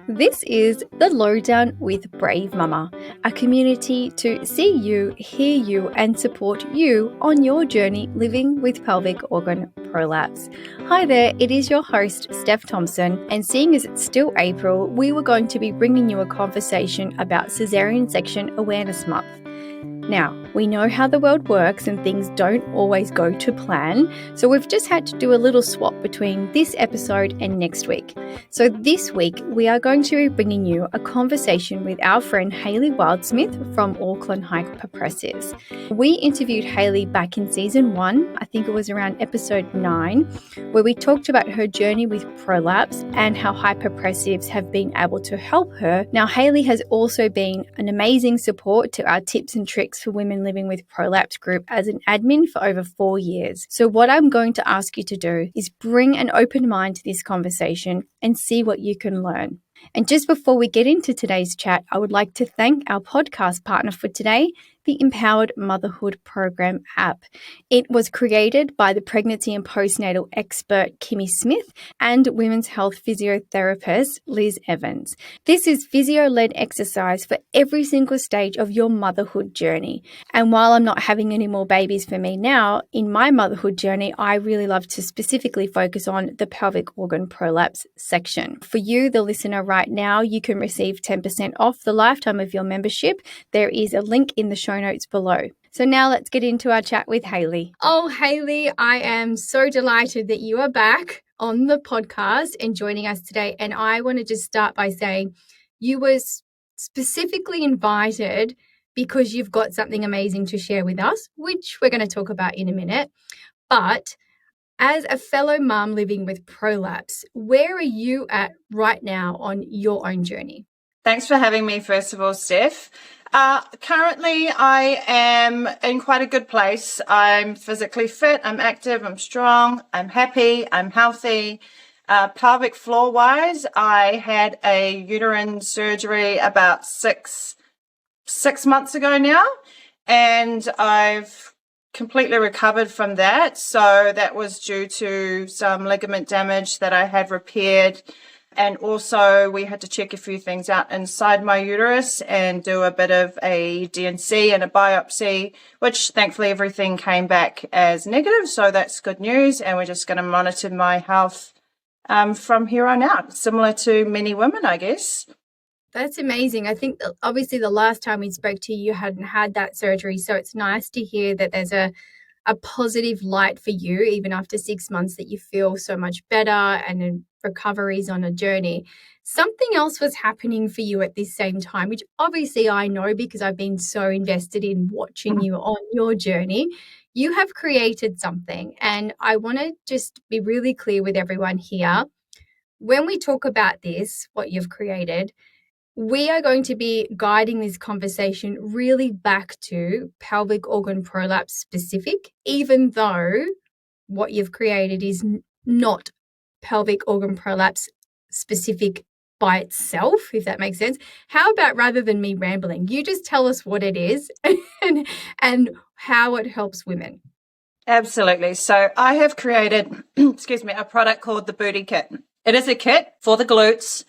This is the Lowdown with Bravemumma, a community to see you, hear you, and support you on your journey living with pelvic organ prolapse. Hi there, it is your host, Steph Thompson, and seeing as it's still April, we were going to be bringing you a conversation about Caesarean Section Awareness Month. Now, we know how the world works and things don't always go to plan, so we've just had to do a little swap between this episode and next week. So this week, we are going to be bringing you a conversation with our friend Hayley Wildsmith from Auckland Hypopressives. We interviewed Hayley back in season 1, I think it was around episode 9, where we talked about her journey with Prolapse and how hypopressives have been able to help her. Now, Hayley has also been an amazing support to our tips and tricks for women living with Prolapse group as an admin for over 4 years. So what I'm going to ask you to do is bring an open mind to this conversation and see what you can learn. And just before we get into today's chat, I would like to thank our podcast partner for today, the Empowered Motherhood Program app. It was created by the pregnancy and postnatal expert Kimmy Smith and women's health physiotherapist Liz Evans. This is physio-led exercise for every single stage of your motherhood journey. And while I'm not having any more babies for me now, in my motherhood journey, I really love to specifically focus on the pelvic organ prolapse section. For you, the listener right now, you can receive 10% off the lifetime of your membership. There is a link in the show notes below. So now let's get into our chat with Hayley. Oh, Hayley, I am so delighted that you are back on the podcast and joining us today. And I want to just start by saying you were specifically invited because you've got something amazing to share with us, which we're going to talk about in a minute. But as a fellow mum living with prolapse, where are you at right now on your own journey? Thanks for having me, first of all, Steph. Currently, I am in quite a good place. I'm physically fit, I'm active, I'm strong, I'm happy, I'm healthy. Pelvic floor-wise, I had a uterine surgery about six months ago now, and I've completely recovered from that. So that was due to some ligament damage that I had repaired. And also we had to check a few things out inside my uterus and do a bit of a DNC and a biopsy, which thankfully everything came back as negative. So that's good news. And we're just going to monitor my health from here on out, similar to many women, I guess. That's amazing. I think that obviously the last time we spoke to you, you hadn't had that surgery. So it's nice to hear that there's a positive light for you, even after 6 months, that you feel so much better and recovery's on a journey. Something else was happening for you at this same time, which obviously I know because I've been so invested in watching you on your journey. You have created something, and I want to just be really clear with everyone here. When we talk about this, what you've created, we are going to be guiding this conversation really back to pelvic organ prolapse specific, even though what you've created is not pelvic organ prolapse specific by itself, if that makes sense. How about, rather than me rambling, you just tell us what it is and how it helps women? Absolutely. So I have created, a product called the Booty Kit. It is a kit for the glutes,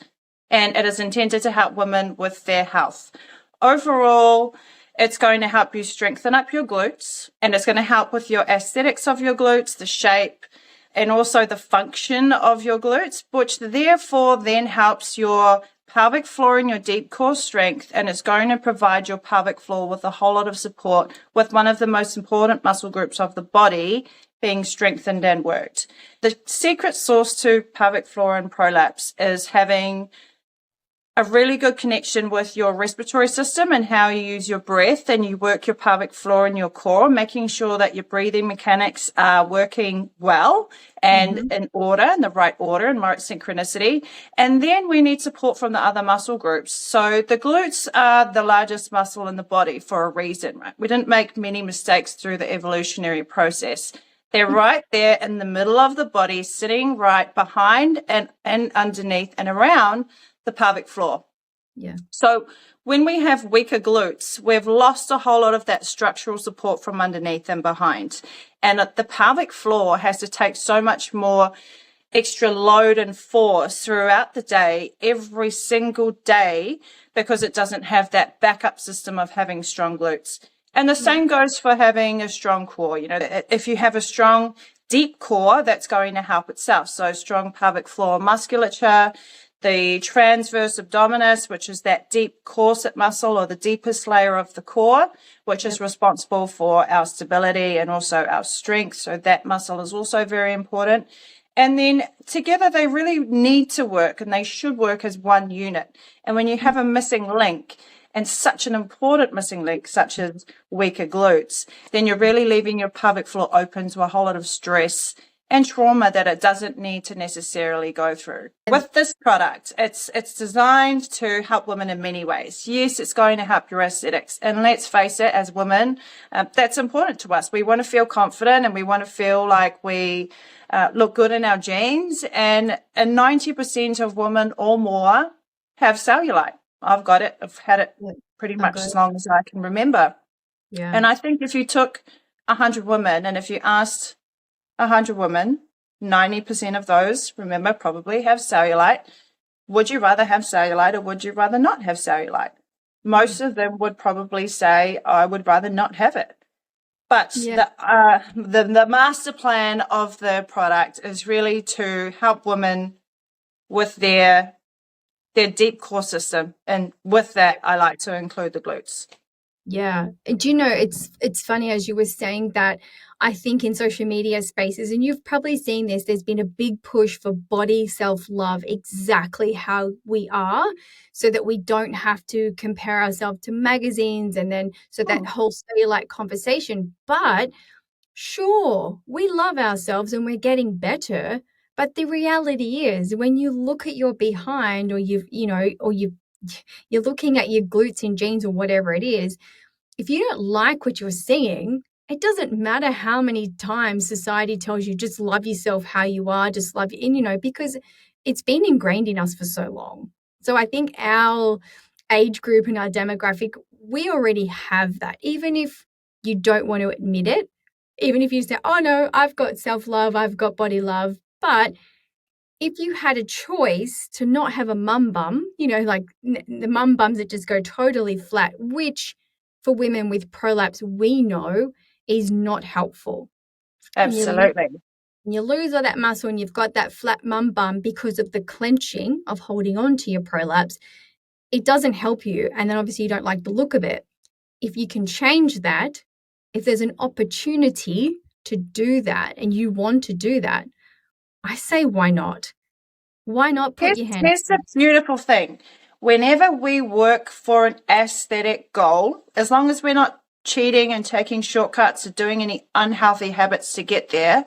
and it is intended to help women with their health. Overall, it's going to help you strengthen up your glutes, and it's going to help with your aesthetics of your glutes, the shape, and also the function of your glutes, which therefore then helps your pelvic floor and your deep core strength, and it's going to provide your pelvic floor with a whole lot of support with one of the most important muscle groups of the body being strengthened and worked. The secret sauce to pelvic floor and prolapse is having a really good connection with your respiratory system and how you use your breath and you work your pelvic floor and your core, making sure that your breathing mechanics are working well and in order, in the right order and right synchronicity. And then we need support from the other muscle groups. So the glutes are the largest muscle in the body for a reason, right? We didn't make many mistakes through the evolutionary process. They're right there in the middle of the body, sitting right behind and underneath and around the pelvic floor. Yeah. So when we have weaker glutes, we've lost a whole lot of that structural support from underneath and behind. And the pelvic floor has to take so much more extra load and force throughout the day, every single day, because it doesn't have that backup system of having strong glutes. And the same goes for having a strong core. You know, if you have a strong, deep core, that's going to help itself. So strong pelvic floor musculature, the transverse abdominis, which is that deep corset muscle or the deepest layer of the core, which is responsible for our stability and also our strength. So that muscle is also very important. And then together they really need to work, and they should work as one unit. And when you have a missing link, and such an important missing link, such as weaker glutes, then you're really leaving your pelvic floor open to a whole lot of stress and trauma that it doesn't need to necessarily go through. With this product, it's designed to help women in many ways. Yes, it's going to help your aesthetics. And let's face it, as women, that's important to us. We want to feel confident, and we want to feel like we look good in our jeans. And 90% of women or more have cellulite. I've got it. I've had it pretty much as long as I can remember. Yeah. And I think if you took 100 women, and if you asked 100 women, 90% of those, remember, probably have cellulite. Would you rather have cellulite, or would you rather not have cellulite? Most of them would probably say, I would rather not have it. But the master plan of the product is really to help women with their deep core system. And with that, I like to include the glutes. Yeah. Do you know, it's funny as you were saying that. I think in social media spaces, and you've probably seen this, there's been a big push for body self-love, exactly how we are, so that we don't have to compare ourselves to magazines, and then so that whole cellulite conversation. But sure, we love ourselves and we're getting better. But the reality is, when you look at your behind, or you're looking at your glutes in jeans or whatever it is, if you don't like what you're seeing, it doesn't matter how many times society tells you just love yourself how you are, just love you, and because it's been ingrained in us for so long. So I think our age group and our demographic, we already have that. Even if you don't want to admit it, even if you say, oh no, I've got self-love, I've got body love. But if you had a choice to not have a mum bum, like the mum bums that just go totally flat, which for women with prolapse, we know is not helpful. Absolutely. And you lose all that muscle, and you've got that flat mum bum because of the clenching of holding on to your prolapse. It doesn't help you. And then obviously you don't like the look of it. If you can change that, if there's an opportunity to do that and you want to do that, I say, why not? Why not put your hand? Here's the beautiful thing. Whenever we work for an aesthetic goal, as long as we're not cheating and taking shortcuts or doing any unhealthy habits to get there,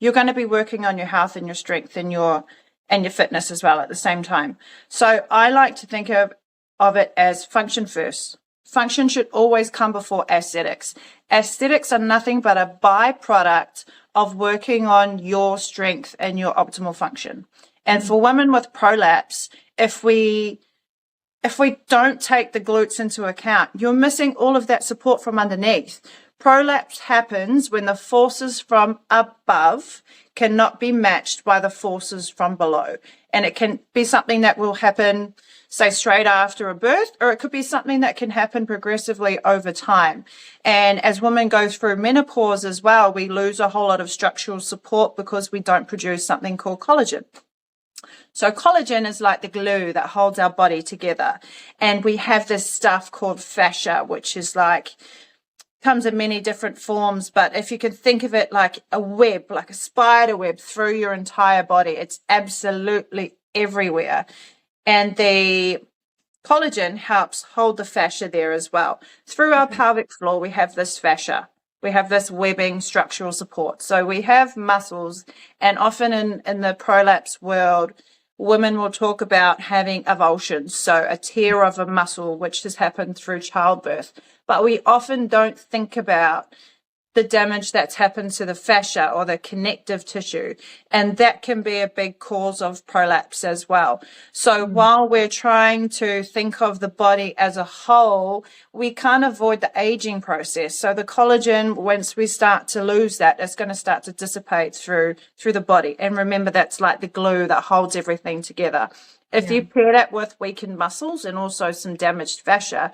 you're going to be working on your health and your strength and your fitness as well at the same time. So I like to think of it as function first. Function should always come before aesthetics. Aesthetics are nothing but a byproduct of working on your strength and your optimal function. And for women with prolapse, if we don't take the glutes into account, you're missing all of that support from underneath. Prolapse happens when the forces from above cannot be matched by the forces from below. And it can be something that will happen, say, straight after a birth, or it could be something that can happen progressively over time. And as women go through menopause as well, we lose a whole lot of structural support because we don't produce something called collagen. So collagen is like the glue that holds our body together. And we have this stuff called fascia, which is comes in many different forms. But if you can think of it like a web, like a spider web through your entire body, it's absolutely everywhere. And the collagen helps hold the fascia there as well. Through our pelvic floor, we have this fascia. We have this webbing structural support. So we have muscles, and often in the prolapse world, women will talk about having avulsions, so a tear of a muscle which has happened through childbirth. But we often don't think about the damage that's happened to the fascia or the connective tissue. And that can be a big cause of prolapse as well. So while we're trying to think of the body as a whole, we can't avoid the aging process. So the collagen, once we start to lose that, it's going to start to dissipate through the body. And remember, that's like the glue that holds everything together. If you pair that with weakened muscles and also some damaged fascia,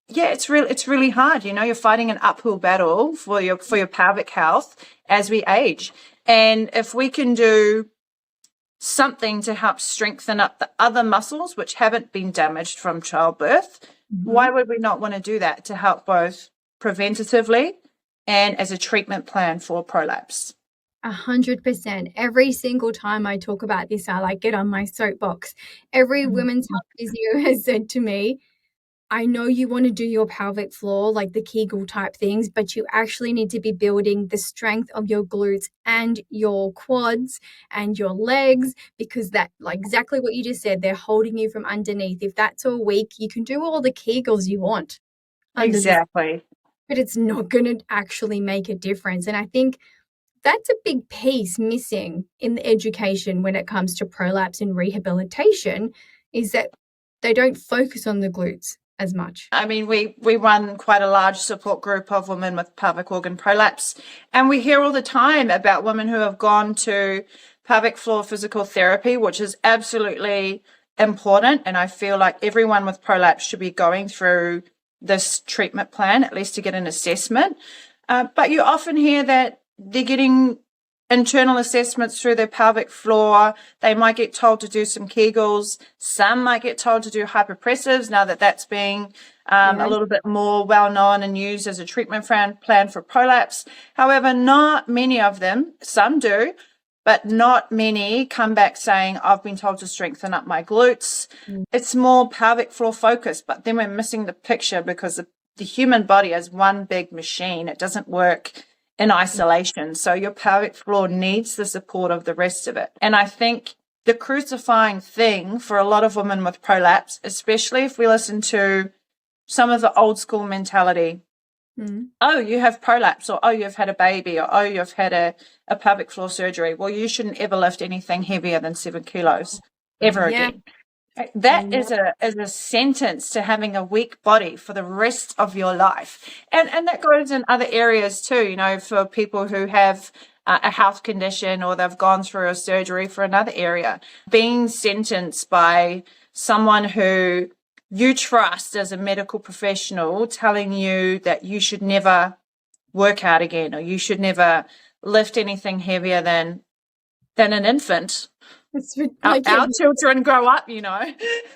it's really hard. You know, you're fighting an uphill battle for your pelvic health as we age. And if we can do something to help strengthen up the other muscles which haven't been damaged from childbirth, why would we not want to do that to help both preventatively and as a treatment plan for prolapse? 100%. Every single time I talk about this, I get on my soapbox. Every women's health physio has said to me, I know you want to do your pelvic floor, like the Kegel type things, but you actually need to be building the strength of your glutes and your quads and your legs, because that, like exactly what you just said, they're holding you from underneath. If that's all weak, you can do all the Kegels you want. Exactly. But it's not going to actually make a difference. And I think that's a big piece missing in the education when it comes to prolapse and rehabilitation, is that they don't focus on the glutes as much. I mean, we run quite a large support group of women with pelvic organ prolapse, and we hear all the time about women who have gone to pelvic floor physical therapy, which is absolutely important. And I feel like everyone with prolapse should be going through this treatment plan, at least to get an assessment. But you often hear that they're getting internal assessments through their pelvic floor. They might get told to do some Kegels. Some might get told to do hypopressives now that that's being a little bit more well known and used as a treatment plan for prolapse. However, not many of them, some do, but not many come back saying, I've been told to strengthen up my glutes. It's more pelvic floor focused, but then we're missing the picture because the human body is one big machine. It doesn't work in isolation. So your pelvic floor needs the support of the rest of it. And I think the crucifying thing for a lot of women with prolapse, especially if we listen to some of the old school mentality, oh, you have prolapse, or oh, you've had a baby, or oh, you've had a pelvic floor surgery. Well, you shouldn't ever lift anything heavier than 7 kilos ever again. That is a sentence to having a weak body for the rest of your life. And that goes in other areas too, you know, for people who have a health condition or they've gone through a surgery for another area. Being sentenced by someone who you trust as a medical professional telling you that you should never work out again, or you should never lift anything heavier than an infant. Our children grow up, you know.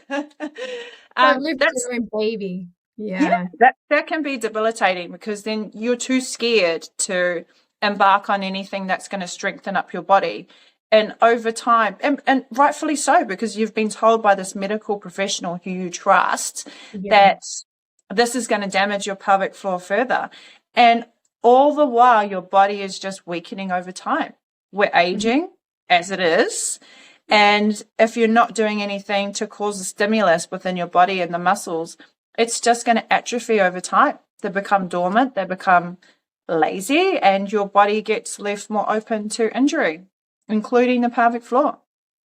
Don't live your own baby. That can be debilitating, because then you're too scared to embark on anything that's going to strengthen up your body. And over time, and rightfully so, because you've been told by this medical professional who you trust that this is going to damage your pelvic floor further. And all the while, your body is just weakening over time. We're aging as it is. And if you're not doing anything to cause a stimulus within your body and the muscles, it's just going to atrophy over time. They become dormant, they become lazy, and your body gets left more open to injury, including the pelvic floor.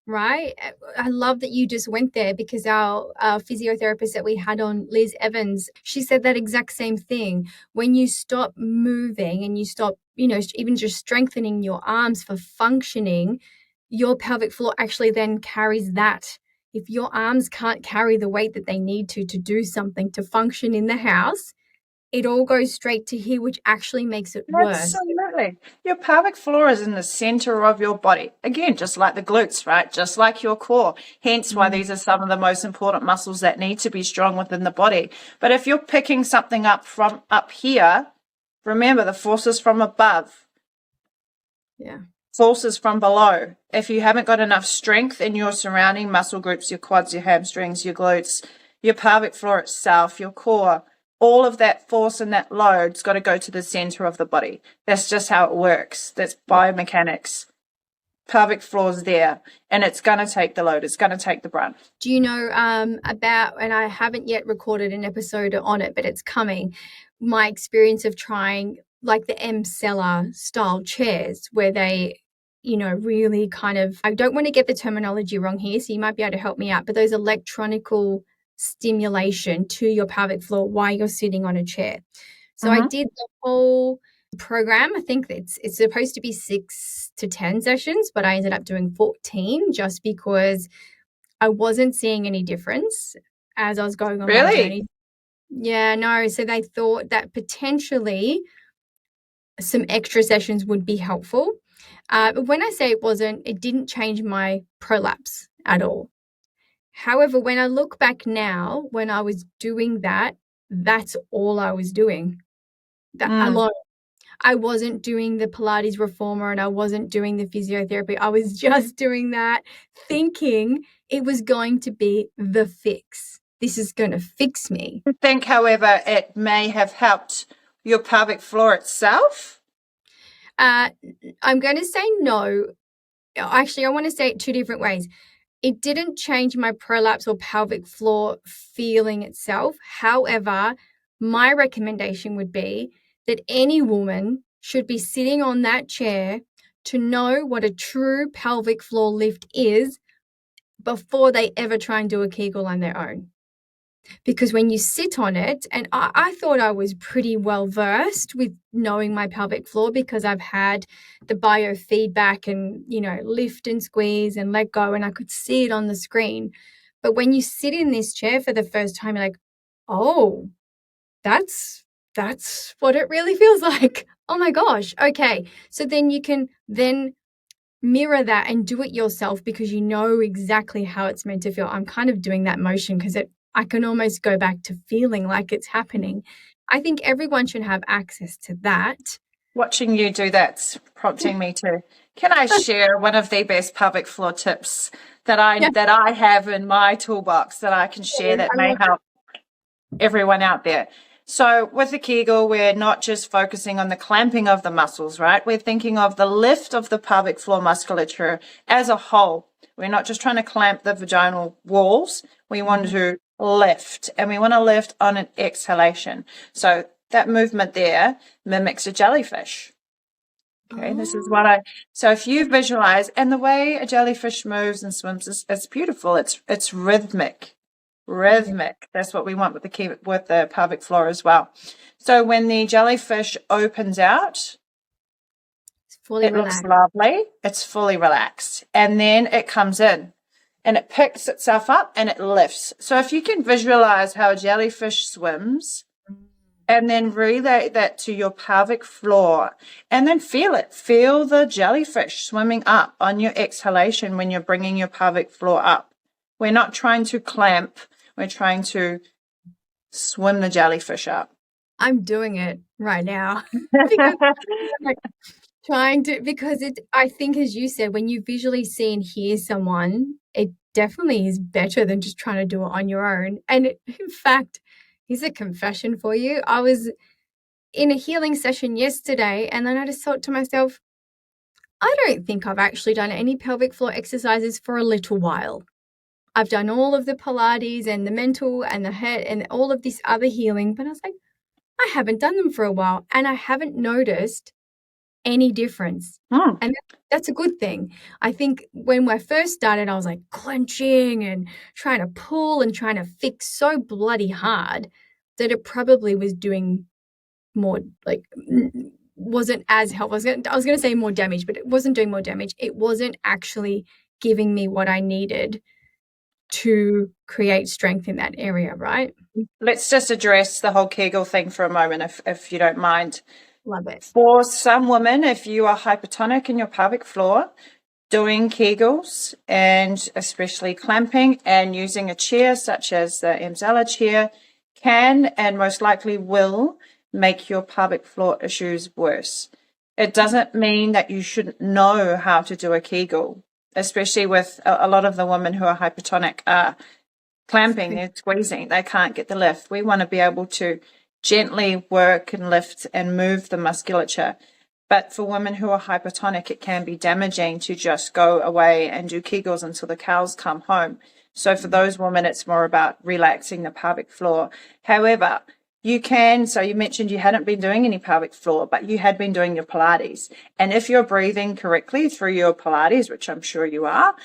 Right. I love that you just went there, because our physiotherapist that we had on, Liz Evans, she said that exact same thing. When you stop moving and you stop, you know, even just strengthening your arms for functioning, your pelvic floor actually then carries that. If your arms can't carry the weight that they need to do something, to function in the house, it all goes straight to here, which actually makes it worse. Absolutely. Your pelvic floor is in the center of your body. Again, just like the glutes, right? Just like your core. Hence why these are some of the most important muscles that need to be strong within the body. But if you're picking something up from up here, remember the force is from above. Forces from below. If you haven't got enough strength in your surrounding muscle groups, your quads, your hamstrings, your glutes, your pelvic floor itself, your core, all of that force and that load's got to go to the center of the body. That's just how it works. That's biomechanics. Pelvic floor's there, and it's going to take the load. It's going to take the brunt. Do you know about, and I haven't yet recorded an episode on it, but it's coming, my experience of trying like the M Seller style chairs where they, really kind of, I don't want to get the terminology wrong here, so you might be able to help me out, but those electronical stimulation to your pelvic floor while you're sitting on a chair. So I did the whole program. I think it's supposed to be 6 to 10 sessions, but I ended up doing 14 just because I wasn't seeing any difference as I was going on my Really? journey. Yeah, no. So they thought that potentially some extra sessions would be helpful. But when I say it didn't change my prolapse at all. However, when I look back now, when I was doing that, that's all I was doing. That alone. I wasn't doing the Pilates reformer and I wasn't doing the physiotherapy. I was just doing that, thinking it was going to be the fix. This is going to fix me. I think, however, it may have helped your pelvic floor itself. I'm going to say no. Actually, I want to say it 2 different ways. It didn't change my prolapse or pelvic floor feeling itself. However, my recommendation would be that any woman should be sitting on that chair to know what a true pelvic floor lift is before they ever try and do a Kegel on their own. Because when you sit on it, and I thought I was pretty well versed with knowing my pelvic floor because I've had the biofeedback and, lift and squeeze and let go, and I could see it on the screen. But when you sit in this chair for the first time, you're like, oh, that's what it really feels like. Oh my gosh. Okay. So then you can then mirror that and do it yourself because you know exactly how it's meant to feel. I'm kind of doing that motion because I can almost go back to feeling like it's happening. I think everyone should have access to that. Watching you do that's prompting me to. Can I share one of the best pelvic floor tips that I have in my toolbox that I can share that may help everyone out there? So with the Kegel, we're not just focusing on the clamping of the muscles, right? We're thinking of the lift of the pelvic floor musculature as a whole. We're not just trying to clamp the vaginal walls. We want to lift, and we want to lift on an exhalation. So that movement there mimics a jellyfish. Okay, This is so if you visualize, and the way a jellyfish moves and swims it's beautiful. It's rhythmic. That's what we want with the pelvic floor as well. So when the jellyfish opens out, it looks lovely. It's fully relaxed. And then it comes in and it picks itself up and it lifts. So if you can visualize how a jellyfish swims and then relate that to your pelvic floor and then feel it. Feel the jellyfish swimming up on your exhalation when you're bringing your pelvic floor up. We're not trying to clamp. We're trying to swim the jellyfish up. I'm doing it right now. Because I think, as you said, when you visually see and hear someone, it definitely is better than just trying to do it on your own. And in fact, here's a confession for you. I was in a healing session yesterday, and then I just thought to myself, I don't think I've actually done any pelvic floor exercises for a little while. I've done all of the Pilates and the mental and the head and all of this other healing, but I was like, I haven't done them for a while, and I haven't noticed any difference. And that's a good thing. I think when I first started, I was like clenching and trying to pull and trying to fix so bloody hard that it probably was doing more, like, wasn't as helpful. I was going to say more damage, but it wasn't doing more damage. It wasn't actually giving me what I needed to create strength in that area, right? Let's just address the whole Kegel thing for a moment, if you don't mind. Love it. For some women, if you are hypertonic in your pelvic floor, doing Kegels and especially clamping and using a chair such as the Emzella chair can and most likely will make your pelvic floor issues worse. It doesn't mean that you shouldn't know how to do a Kegel, especially with a lot of the women who are hypertonic are clamping, they're squeezing, they can't get the lift. We want to be able to gently work and lift and move the musculature. But for women who are hypertonic, it can be damaging to just go away and do Kegels until the cows come home. So for those women, it's more about relaxing the pelvic floor. However, you can, so you mentioned you hadn't been doing any pelvic floor, but you had been doing your Pilates. And if you're breathing correctly through your Pilates, which I'm sure you are,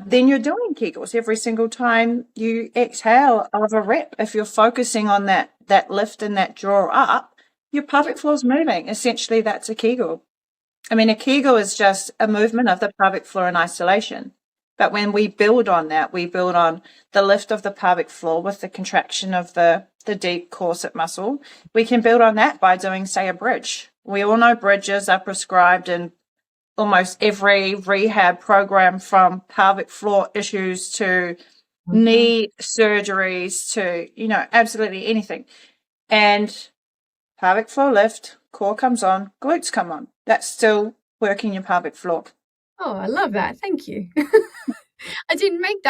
then you're doing Kegels every single time you exhale of a rep. If you're focusing on that lift and that draw up, your pelvic floor is moving. Essentially, that's a Kegel. I mean, a Kegel is just a movement of the pelvic floor in isolation. But when we build on that, we build on the lift of the pelvic floor with the contraction of the deep corset muscle. We can build on that by doing, say, a bridge. We all know bridges are prescribed in almost every rehab program, from pelvic floor issues to knee surgeries to, absolutely anything. And pelvic floor lift, core comes on, glutes come on. That's still working your pelvic floor. Oh, I love that. Thank you. I didn't make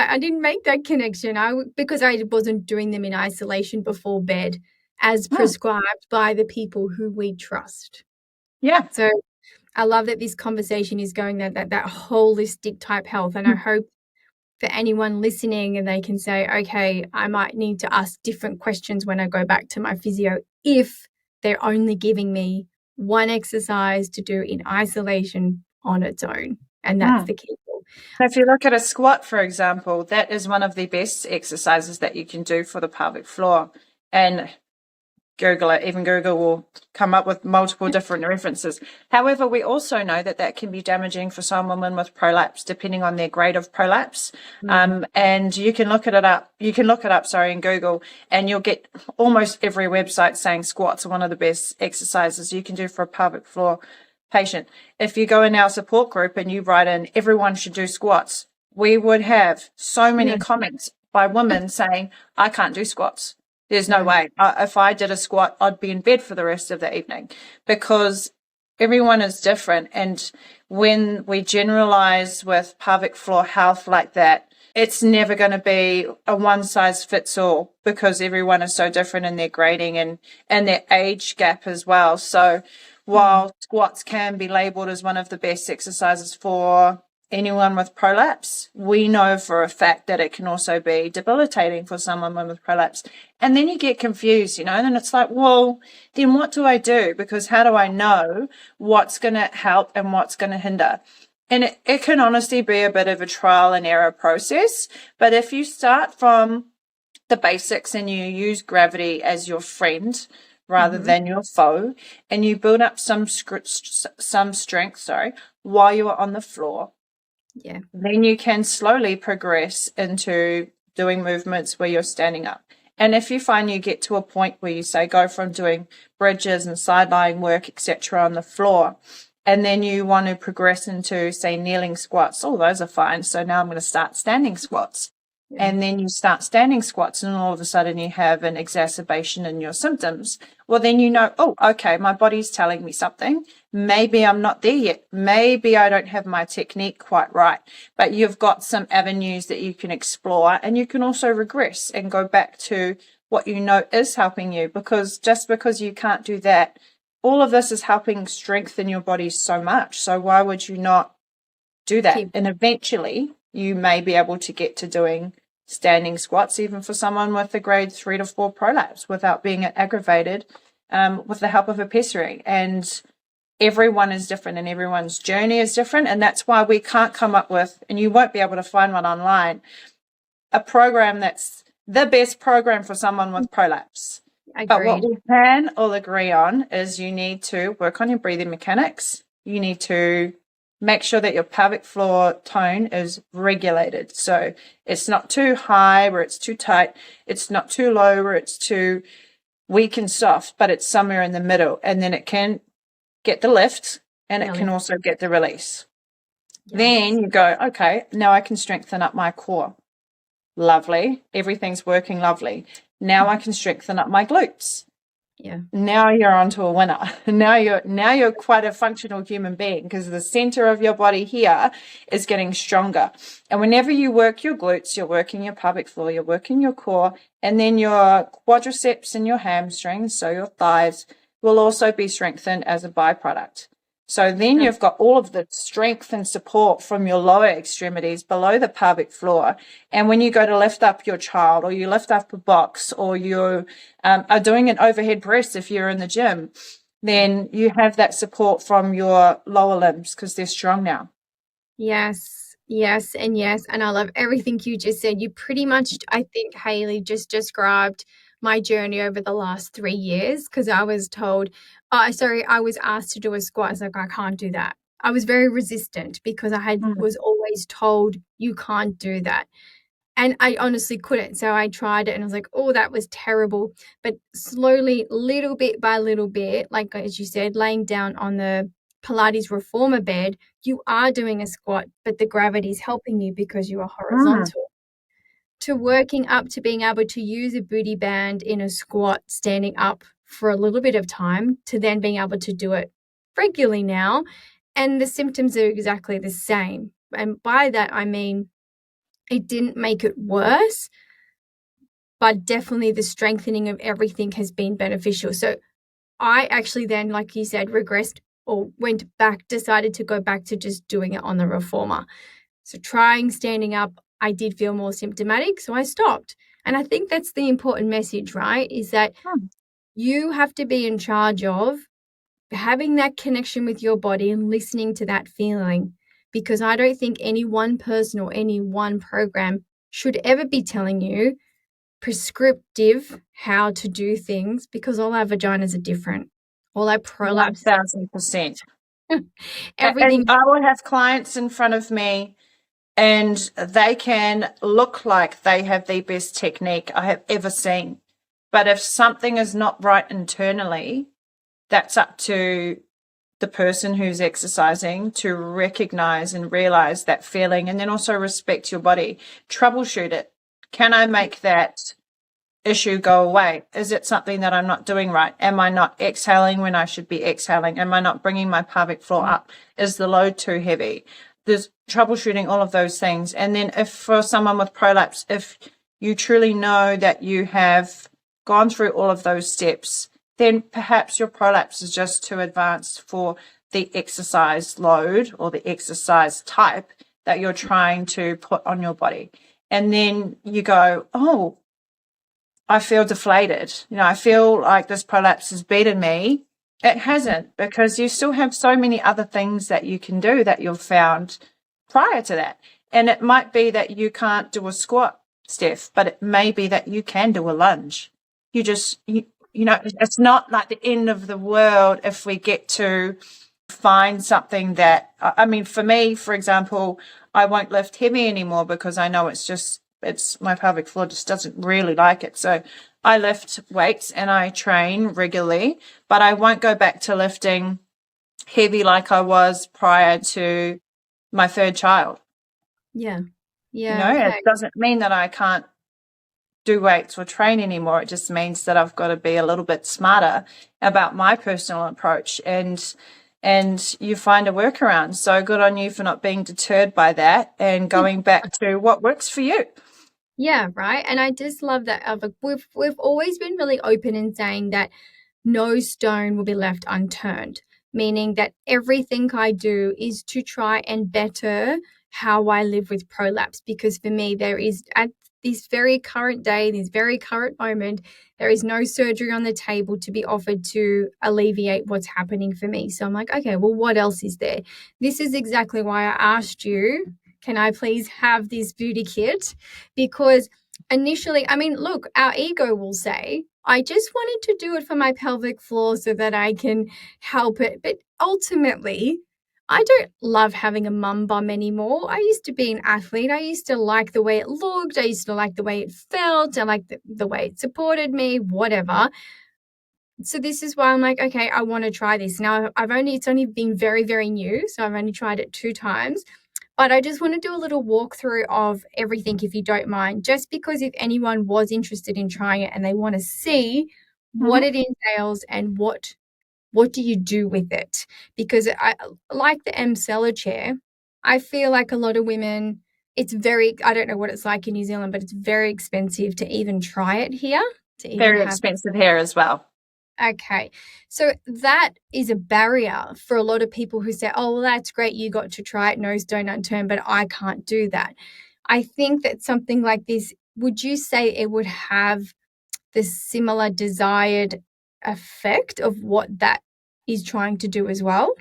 that connection. Because I wasn't doing them in isolation before bed as prescribed by the people who we trust. Yeah. So I love that this conversation is going that holistic type health. And I hope for anyone listening, and they can say, okay, I might need to ask different questions when I go back to my physio if they're only giving me one exercise to do in isolation on its own. And that's the key. If you look at a squat, for example, that is one of the best exercises that you can do for the pelvic floor. And Google it. Even Google will come up with multiple different references. However, we also know that can be damaging for some women with prolapse, depending on their grade of prolapse. And you can look it up. You can look it up, in Google, and you'll get almost every website saying squats are one of the best exercises you can do for a pelvic floor patient. If you go in our support group and you write in, everyone should do squats, we would have so many comments by women saying, I can't do squats. There's no way. If I did a squat, I'd be in bed for the rest of the evening, because everyone is different. And when we generalize with pelvic floor health like that, it's never going to be a one size fits all, because everyone is so different in their grading and their age gap as well. So while squats can be labeled as one of the best exercises for anyone with prolapse, we know for a fact that it can also be debilitating for someone with prolapse. And then you get confused, and it's like, well, then what do I do? Because how do I know what's going to help and what's going to hinder? And it can honestly be a bit of a trial and error process. But if you start from the basics and you use gravity as your friend rather than your foe, and you build up some strength, while you are on the floor, then you can slowly progress into doing movements where you're standing up. And if you find you get to a point where you say go from doing bridges and side-lying work, etc., on the floor, and then you want to progress into, say, kneeling squats, those are fine. So now I'm going to start standing squats. And then you start standing squats, and all of a sudden you have an exacerbation in your symptoms. Well, then okay, my body's telling me something. Maybe I'm not there yet. Maybe I don't have my technique quite right. But you've got some avenues that you can explore, and you can also regress and go back to what you know is helping you, because just because you can't do that, all of this is helping strengthen your body so much. So why would you not do that? And eventually you may be able to get to doing standing squats, even for someone with a grade 3 to 4 prolapse, without being aggravated, with the help of a pessary. And everyone is different, and everyone's journey is different. And that's why we can't come up with, and you won't be able to find one online, a program that's the best program for someone with prolapse. Agreed. But what we can all agree on is you need to work on your breathing mechanics. You need to make sure that your pelvic floor tone is regulated. So it's not too high where it's too tight. It's not too low where it's too weak and soft, but it's somewhere in the middle. And then it can get the lift, and it can also get the release. Then you go, okay, now I can strengthen up my core. Lovely. Everything's working lovely. Now I can strengthen up my glutes. Now you're onto a winner. Now you're quite a functional human being, because the center of your body here is getting stronger. And whenever you work your glutes, you're working your pelvic floor, you're working your core, and then your quadriceps and your hamstrings, so your thighs, will also be strengthened as a byproduct. So then you've got all of the strength and support from your lower extremities below the pelvic floor. And when you go to lift up your child, or you lift up a box, or you are doing an overhead press if you're in the gym, then you have that support from your lower limbs because they're strong now. Yes, yes, and yes. And I love everything you just said. You pretty much, I think, Hayley, just described my journey over the last 3 years, because I was told, I was asked to do a squat. I was like, I can't do that. I was very resistant because was always told you can't do that. And I honestly couldn't. So I tried it and I was like, oh, that was terrible. But slowly, little bit by little bit, like as you said, laying down on the Pilates reformer bed, you are doing a squat, but the gravity is helping you because you are horizontal. To working up to being able to use a booty band in a squat, standing up for a little bit of time, to then being able to do it regularly now. And the symptoms are exactly the same. And by that, I mean, it didn't make it worse, but definitely the strengthening of everything has been beneficial. So I actually then, like you said, regressed or went back, decided to go back to just doing it on the reformer. So trying standing up, I did feel more symptomatic, so I stopped. And I think that's the important message, right? Is that you have to be in charge of having that connection with your body and listening to that feeling, because I don't think any one person or any one program should ever be telling you prescriptive how to do things, because all our vaginas are different. All our prolapse, 1,000%. everything. And I will have clients in front of me and they can look like they have the best technique I have ever seen. But if something is not right internally, that's up to the person who's exercising to recognize and realize that feeling, and then also respect your body. Troubleshoot it. Can I make that issue go away? Is it something that I'm not doing right? Am I not exhaling when I should be exhaling? Am I not bringing my pelvic floor up? Is the load too heavy? There's troubleshooting all of those things. And then if for someone with prolapse, if you truly know that you have gone through all of those steps, then perhaps your prolapse is just too advanced for the exercise load or the exercise type that you're trying to put on your body. And then you go, oh, I feel deflated. I feel like this prolapse has beaten me. It hasn't, because you still have so many other things that you can do that you've found prior to that. And it might be that you can't do a squat, Steph, but it may be that you can do a lunge. It's not like the end of the world if we get to find something that, I mean, for me, for example, I won't lift heavy anymore because I know it's my pelvic floor just doesn't really like it. So I lift weights and I train regularly, but I won't go back to lifting heavy like I was prior to my third child. Yeah. Okay. It doesn't mean that I can't do weights or train anymore. It just means that I've got to be a little bit smarter about my personal approach, and you find a workaround. So good on you for not being deterred by that and going back to what works for you. Yeah, right. And I just love that. We've always been really open in saying that no stone will be left unturned, meaning that everything I do is to try and better how I live with prolapse. Because for me, there is, at this very current day, this very current moment, there is no surgery on the table to be offered to alleviate what's happening for me. So I'm like, okay, well, what else is there? This is exactly why I asked you, can I please have this booty kit? Because initially, I mean, look, our ego will say, I just wanted to do it for my pelvic floor so that I can help it. But ultimately, I don't love having a mum bum anymore. I used to be an athlete. I used to like the way it looked. I used to like the way it felt. I liked the way it supported me, whatever. So this is why I'm like, okay, I want to try this. Now, it's only been very, very new. So I've only tried it 2 times. But I just want to do a little walkthrough of everything, if you don't mind, just because if anyone was interested in trying it and they want to see what it entails and what do you do with it? Because I like the Emceller chair. I feel like a lot of women, I don't know what it's like in New Zealand, but it's very expensive to even try it here. Very expensive here as well. Okay. So that is a barrier for a lot of people who say, oh, well, that's great. You got to try it, nose don't unturn, but I can't do that. I think that something like this, would you say it would have the similar desired effect of what that is trying to do as well?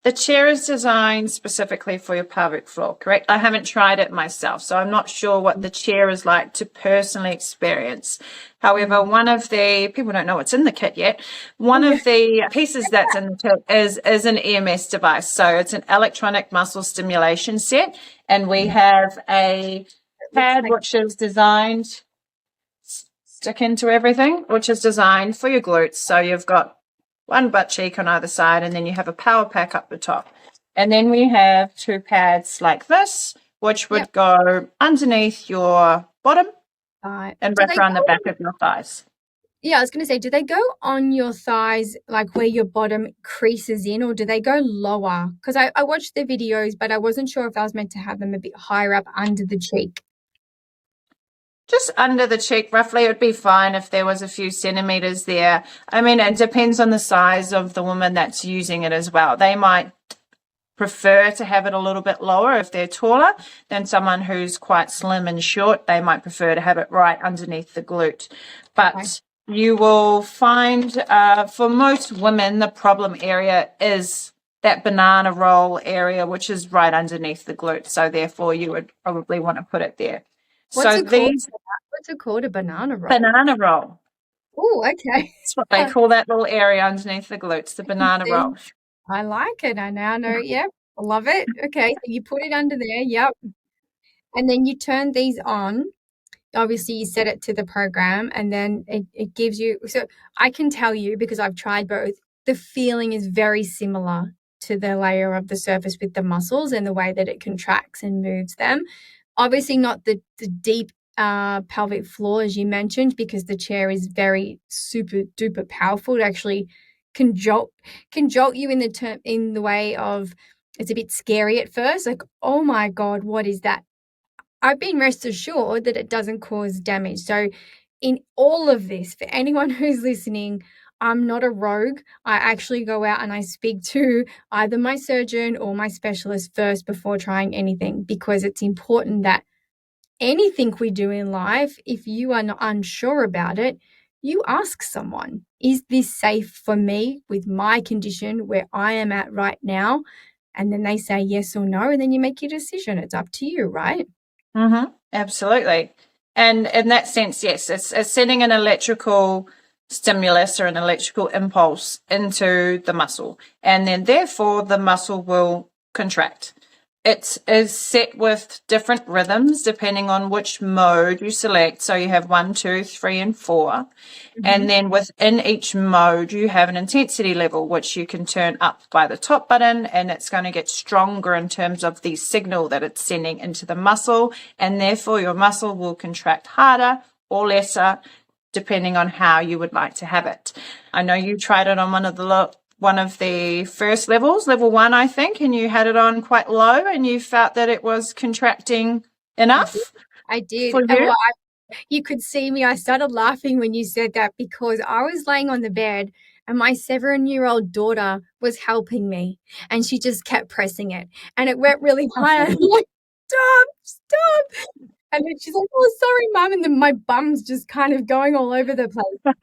The chair is designed specifically for your pelvic floor, correct? I haven't tried it myself, so I'm not sure what the chair is like to personally experience. However, one of the, people don't know what's in the kit yet, one of the pieces that's in the kit is an EMS device. So it's an electronic muscle stimulation set, and we have a pad which is designed, stick into everything, which is designed for your glutes. So you've got one butt cheek on either side, and then you have a power pack up the top. And then we have two pads like this, which would go underneath your bottom and wrap around the back of your thighs. Yeah, I was going to say, do they go on your thighs, like where your bottom creases in, or do they go lower? Because I watched the videos, but I wasn't sure if I was meant to have them a bit higher up under the cheek. Just under the cheek, roughly, it would be fine if there was a few centimeters there. I mean, it depends on the size of the woman that's using it as well. They might prefer to have it a little bit lower if they're taller than someone who's quite slim and short. They might prefer to have it right underneath the glute. But you will find for most women, the problem area is that banana roll area, which is right underneath the glute. So therefore, you would probably want to put it there. What's it called? A banana roll? Banana roll. Oh, okay. That's what they call that little area underneath the glutes, the banana roll. I like it. I now know. Yep. I love it. Okay. So you put it under there. Yep. And then you turn these on. Obviously, you set it to the program, and then it gives you. So I can tell you, because I've tried both, the feeling is very similar to the layer of the surface with the muscles and the way that it contracts and moves them. Obviously not the deep pelvic floor, as you mentioned, because the chair is very super duper powerful. It actually can jolt you in the way of, it's a bit scary at first, like, oh my God, what is that? I've been rest assured that it doesn't cause damage. So in all of this, for anyone who's listening, I'm not a rogue. I actually go out and I speak to either my surgeon or my specialist first before trying anything, because it's important that anything we do in life, if you are not unsure about it, you ask someone, is this safe for me with my condition where I am at right now? And then they say yes or no, and then you make your decision. It's up to you, right? Mm-hmm. Absolutely. And in that sense, yes, it's sending an electrical stimulus or an electrical impulse into the muscle, and then therefore the muscle will contract. It is set with different rhythms depending on which mode you select. So you have 1, 2, 3, and 4. Mm-hmm. And then within each mode, you have an intensity level, which you can turn up by the top button, and it's going to get stronger in terms of the signal that it's sending into the muscle. And therefore, your muscle will contract harder or lesser, depending on how you would like to have it. I know you tried it on one of the first levels, level 1, I think, and you had it on quite low and you felt that it was contracting enough. I did. For you? You could see me. I started laughing when you said that, because I was laying on the bed and my 7-year-old daughter was helping me, and she just kept pressing it and it went really high. I'm like, stop. And then she's like, oh, sorry, Mum. And then my bum's just kind of going all over the place.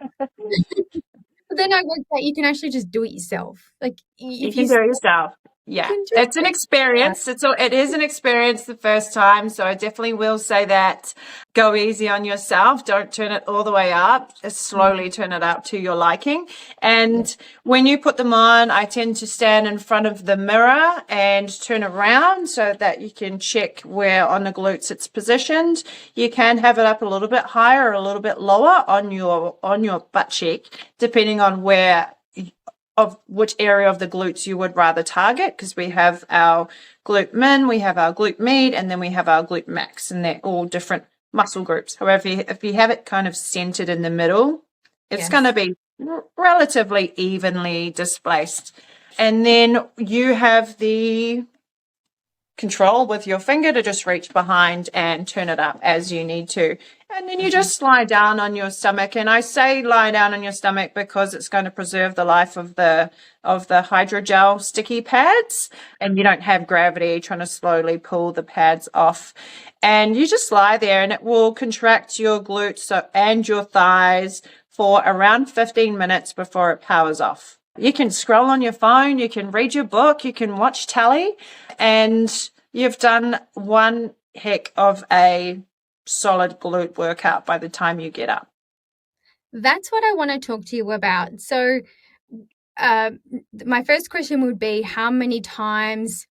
But then I worked out you can actually just do it yourself. Like, you can do it yourself. Yeah, it's an experience. It is an experience the first time. So I definitely will say that go easy on yourself. Don't turn it all the way up. Just slowly turn it up to your liking. And when you put them on, I tend to stand in front of the mirror and turn around so that you can check where on the glutes it's positioned. You can have it up a little bit higher or a little bit lower on your butt cheek, depending on of which area of the glutes you would rather target, because we have our glute min, we have our glute med, and then we have our glute max, and they're all different muscle groups. However, if you have it kind of centered in the middle, it's going to be relatively evenly displaced. And then you have the control with your finger to just reach behind and turn it up as you need to. And then you just lie down on your stomach. And I say lie down on your stomach because it's going to preserve the life of the hydrogel sticky pads, and you don't have gravity trying to slowly pull the pads off. And you just lie there, and it will contract your glutes and your thighs for around 15 minutes before it powers off. You can scroll on your phone, you can read your book, you can watch telly, and you've done one heck of a solid glute workout by the time you get up. That's what I want to talk to you about. So my first question would be, how many times,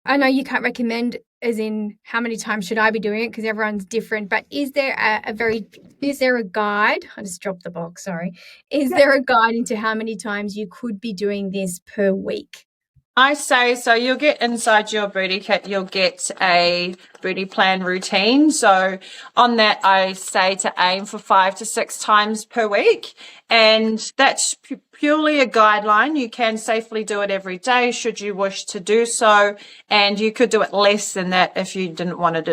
I know you can't recommend as in how many times should I be doing it because everyone's different, but is there a guide? I just dropped the box, sorry. Is there a guide into how many times you could be doing this per week? I say, so you'll get inside your booty kit, you'll get a booty plan routine. So on that, I say to aim for 5 to 6 times per week. And that's purely a guideline. You can safely do it every day should you wish to do so. And you could do it less than that if you didn't want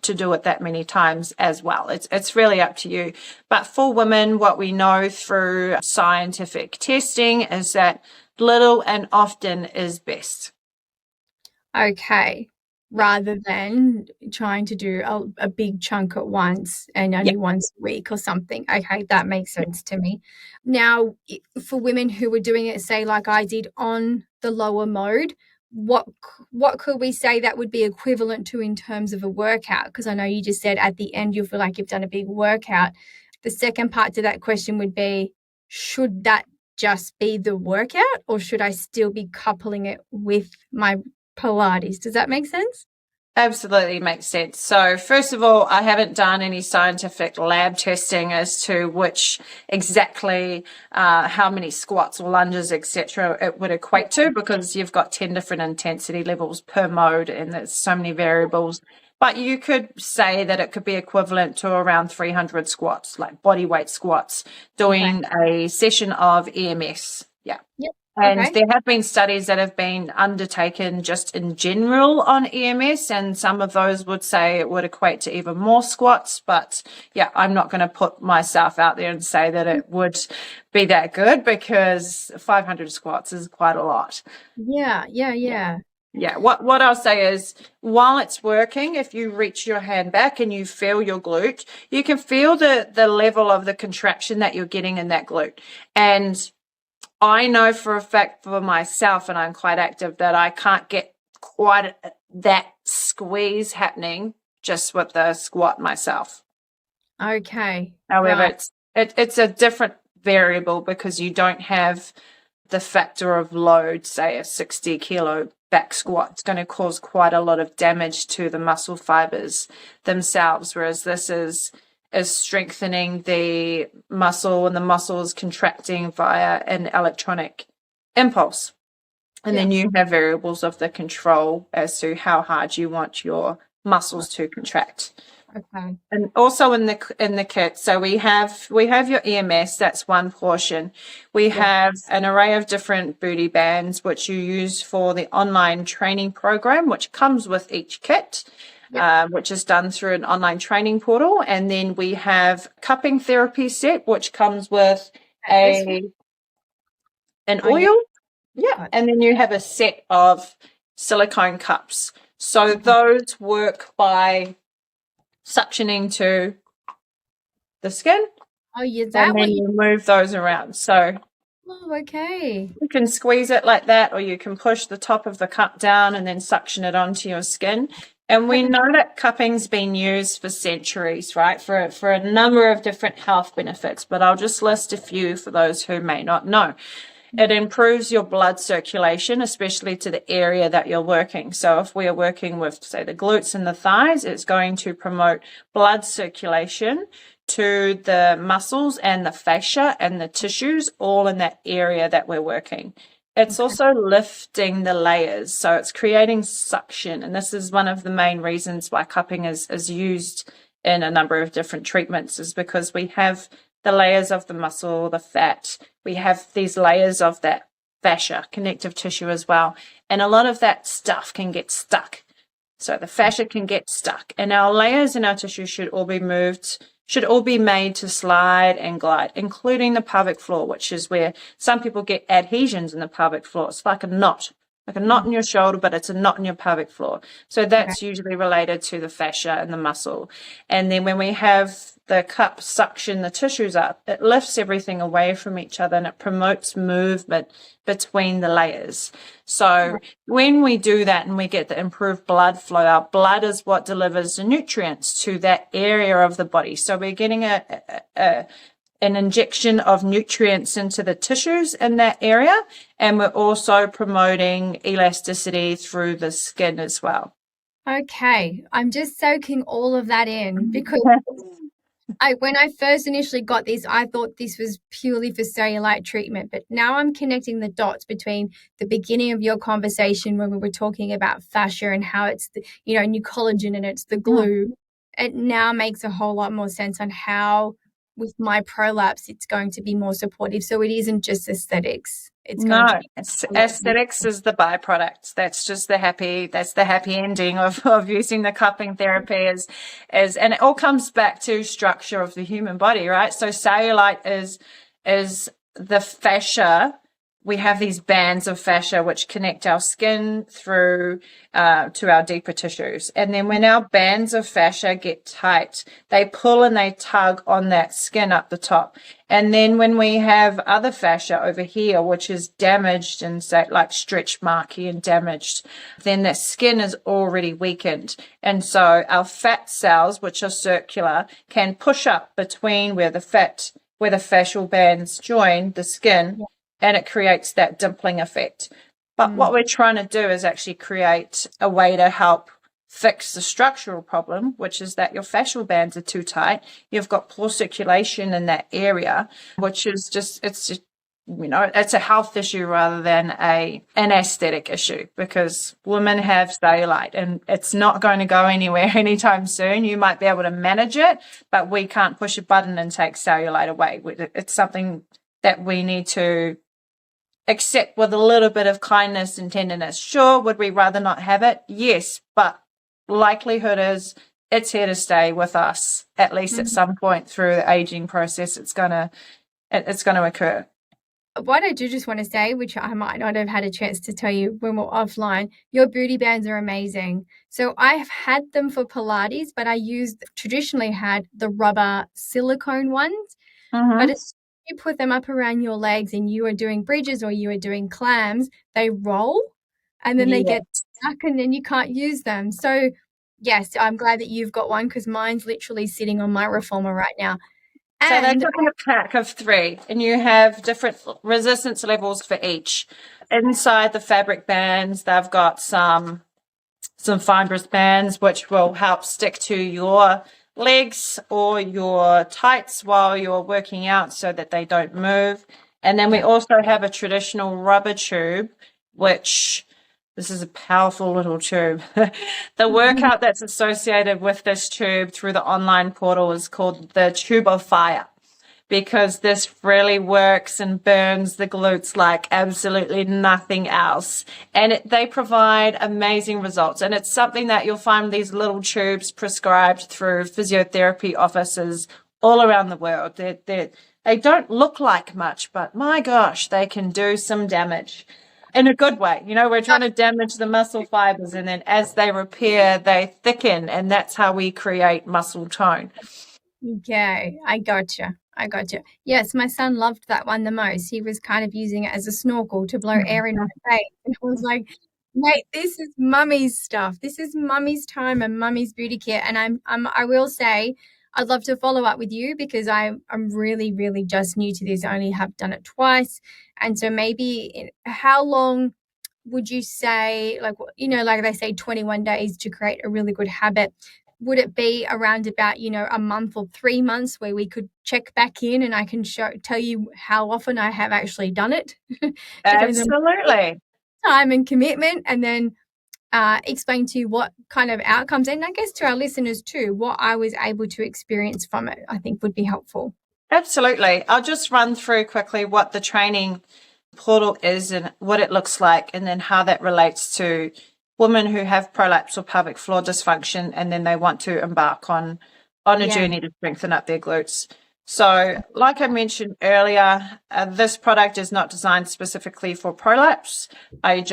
to do it that many times as well. It's really up to you. But for women, what we know through scientific testing is that little and often is best. Okay. Rather than trying to do a big chunk at once and only once a week or something. Okay, that makes sense to me. Now, for women who were doing it, say like I did on the lower mode, what could we say that would be equivalent to in terms of a workout? Because I know you just said at the end you feel like you've done a big workout. The second part to that question would be, should that just be the workout, or should I still be coupling it with my Pilates? Does that make sense? Absolutely makes sense. So first of all, I haven't done any scientific lab testing as to which exactly how many squats or lunges, etc. it would equate to, because you've got 10 different intensity levels per mode and there's so many variables. But you could say that it could be equivalent to around 300 squats, like body weight squats, doing a session of EMS. Yeah. Yep. And there have been studies that have been undertaken just in general on EMS, and some of those would say it would equate to even more squats. But yeah, I'm not going to put myself out there and say that it would be that good, because 500 squats is quite a lot. Yeah. Yeah, what I'll say is, while it's working, if you reach your hand back and you feel your glute, you can feel the level of the contraction that you're getting in that glute. And I know for a fact for myself, and I'm quite active, that I can't get quite that squeeze happening just with the squat myself. Okay. However, it's a different variable because you don't have the factor of load. Say a 60 kilo back squat is going to cause quite a lot of damage to the muscle fibers themselves, whereas this is strengthening the muscle, and the muscle is contracting via an electronic impulse. And then you have variables of the control as to how hard you want your muscles to contract. Okay. And also in the kit, so we have your EMS, that's one portion. We have an array of different booty bands which you use for the online training program, which comes with each kit, which is done through an online training portal. And then we have cupping therapy set, which comes with an oil. Yeah. And then you have a set of silicone cups. So those work by suctioning to the skin. Oh, yeah, that and then you move those around. So okay. You can squeeze it like that, or you can push the top of the cup down and then suction it onto your skin. And we know that cupping's been used for centuries, right, for a number of different health benefits, but I'll just list a few for those who may not know. It improves your blood circulation, especially to the area that you're working. So if we are working with, say, the glutes and the thighs, it's going to promote blood circulation to the muscles and the fascia and the tissues, all in that area that we're working. It's also lifting the layers. So it's creating suction. And this is one of the main reasons why cupping is used in a number of different treatments, is because we have the layers of the muscle, the fat. We have these layers of that fascia, connective tissue as well. And a lot of that stuff can get stuck. So the fascia can get stuck, and our layers in our tissue should all be made to slide and glide, including the pelvic floor, which is where some people get adhesions in the pelvic floor. It's like a knot in your shoulder, but it's a knot in your pelvic floor. So that's usually related to the fascia and the muscle. And then when we have the cup suction the tissues up, it lifts everything away from each other and it promotes movement between the layers. So when we do that and we get the improved blood flow, our blood is what delivers the nutrients to that area of the body. So we're getting an injection of nutrients into the tissues in that area, and we're also promoting elasticity through the skin as well. Okay, I'm just soaking all of that in because when I first initially got this, I thought this was purely for cellulite treatment, but now I'm connecting the dots between the beginning of your conversation when we were talking about fascia and how it's the, new collagen and it's the glue. It now makes a whole lot more sense on how with my prolapse it's going to be more supportive. So it isn't just aesthetics. Aesthetics is the byproduct. That's just the happy ending of using the cupping therapy is and it all comes back to structure of the human body, right? So cellulite is the fascia. We have these bands of fascia which connect our skin through to our deeper tissues. And then when our bands of fascia get tight, they pull and they tug on that skin up the top. And then when we have other fascia over here, which is damaged and say like stretch marky and damaged, then that skin is already weakened. And so our fat cells, which are circular, can push up between where the fascial bands join the skin. And it creates that dimpling effect. But what we're trying to do is actually create a way to help fix the structural problem, which is that your fascial bands are too tight. You've got poor circulation in that area, which is it's a health issue rather than an aesthetic issue, because women have cellulite and it's not going to go anywhere anytime soon. You might be able to manage it, but we can't push a button and take cellulite away. It's something that we need to accept with a little bit of kindness and tenderness. Sure, would we rather not have it? Yes, but likelihood is it's here to stay with us, at least at some point through the aging process. It's gonna occur. What I do just want to say, which I might not have had a chance to tell you when we're offline, your booty bands are amazing. So I've had them for Pilates, but I traditionally had the rubber silicone ones. But it's you put them up around your legs and you are doing bridges or you are doing clams, they roll and then they get stuck and then you can't use them. So yes, I'm glad that you've got one because mine's literally sitting on my reformer right now. So they're talking a pack of 3 and you have different resistance levels for each. Inside the fabric bands, they've got some fibrous bands which will help stick to your legs or your tights while you're working out so that they don't move. And then we also have a traditional rubber tube, which this is a powerful little tube. The workout that's associated with this tube through the online portal is called the Tube of Fire, because this really works and burns the glutes like absolutely nothing else. And they provide amazing results. And it's something that you'll find these little tubes prescribed through physiotherapy offices all around the world. They don't look like much, but my gosh, they can do some damage in a good way. We're trying to damage the muscle fibers, and then as they repair, they thicken, and that's how we create muscle tone. Okay, I gotcha. Yes, my son loved that one the most. He was kind of using it as a snorkel to blow air in my face. And I was like, mate, this is mummy's stuff. This is mummy's time and mummy's beauty kit. And I will say, I'd love to follow up with you because I'm really, really just new to this. I only have done it twice. And so maybe how long would you say, like they say 21 days to create a really good habit? Would it be around about, a month or 3 months where we could check back in and I can tell you how often I have actually done it? Absolutely. Time and commitment, and then explain to you what kind of outcomes, and I guess to our listeners too, what I was able to experience from it, I think would be helpful. Absolutely. I'll just run through quickly what the training portal is and what it looks like, and then how that relates to women who have prolapse or pelvic floor dysfunction, and then they want to embark on a journey to strengthen up their glutes. So like I mentioned earlier, this product is not designed specifically for prolapse. I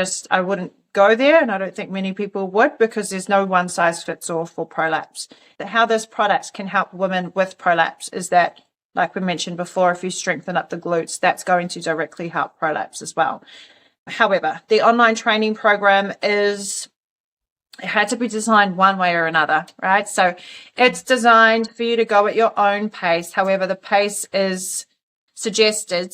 wouldn't go there, and I don't think many people would, because there's no one size fits all for prolapse. How this product can help women with prolapse is that, like we mentioned before, if you strengthen up the glutes, that's going to directly help prolapse as well. However, the online training program it had to be designed one way or another, right? So it's designed for you to go at your own pace. However, the pace is suggested,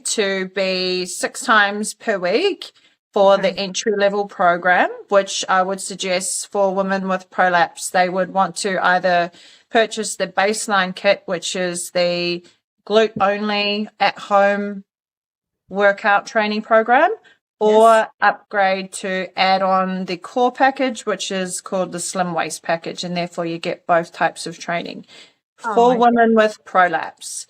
to be 6 times per week for the entry level program, which I would suggest for women with prolapse. They would want to either purchase the baseline kit, which is the glute only at home workout training program, or upgrade to add on the core package, which is called the slim waist package, and therefore you get both types of training. For women with prolapse,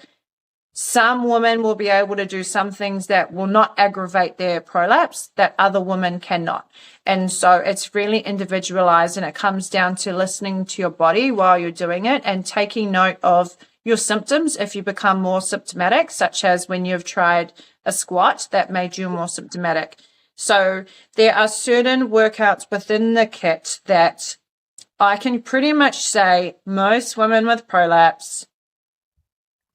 some women will be able to do some things that will not aggravate their prolapse that other women cannot. And so it's really individualized, and it comes down to listening to your body while you're doing it and taking note of your symptoms if you become more symptomatic, such as when you've tried a squat that made you more symptomatic. So there are certain workouts within the kit that I can pretty much say most women with prolapse,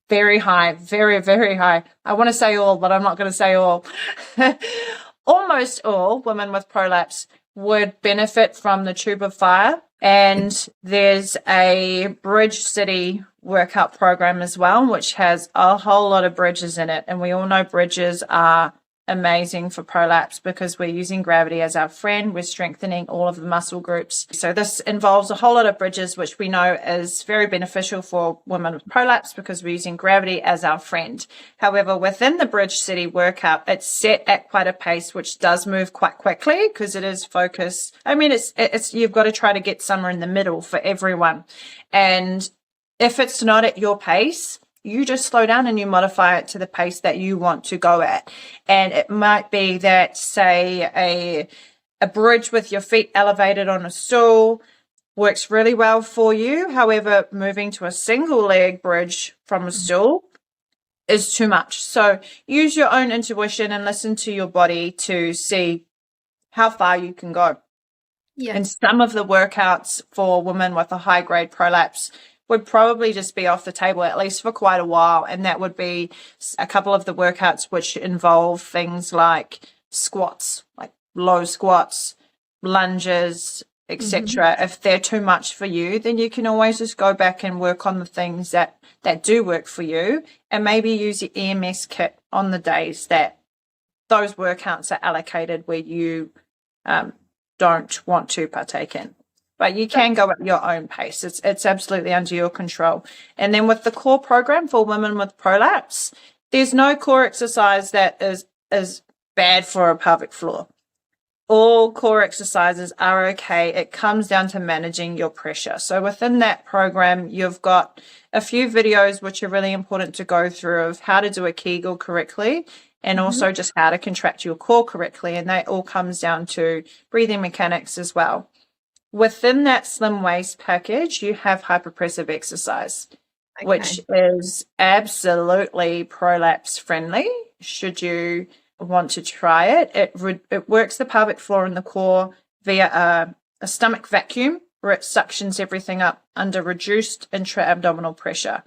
very high, very, very high. I want to say all, but I'm not going to say all. Almost all women with prolapse would benefit from the Tube of Fire. And there's a Bridge City workout program as well, which has a whole lot of bridges in it. And we all know bridges are amazing for prolapse because we're using gravity as our friend. We're strengthening all of the muscle groups. So this involves a whole lot of bridges, which we know is very beneficial for women with prolapse because we're using gravity as our friend. However, within the Bridge City workout, it's set at quite a pace, which does move quite quickly because it is focused. I mean, it's you've got to try to get somewhere in the middle for everyone. And if it's not at your pace, you just slow down and you modify it to the pace that you want to go at. And it might be that, say, a bridge with your feet elevated on a stool works really well for you. However, moving to a single leg bridge from a stool is too much. So use your own intuition and listen to your body to see how far you can go. Yeah. And some of the workouts for women with a high grade prolapse would probably just be off the table, at least for quite a while. And that would be a couple of the workouts which involve things like squats, like low squats, lunges, etc. If they're too much for you, then you can always just go back and work on the things that do work for you, and maybe use your EMS kit on the days that those workouts are allocated where you don't want to partake in. But you can go at your own pace. It's absolutely under your control. And then with the core program for women with prolapse, there's no core exercise that is bad for a pelvic floor. All core exercises are okay. It comes down to managing your pressure. So within that program, you've got a few videos which are really important to go through of how to do a Kegel correctly, and also just how to contract your core correctly. And that all comes down to breathing mechanics as well. Within that slim waist package, you have hypopressive exercise, which is absolutely prolapse friendly. Should you want to try it, it works the pelvic floor and the core via a stomach vacuum, where it suctions everything up under reduced intra-abdominal pressure.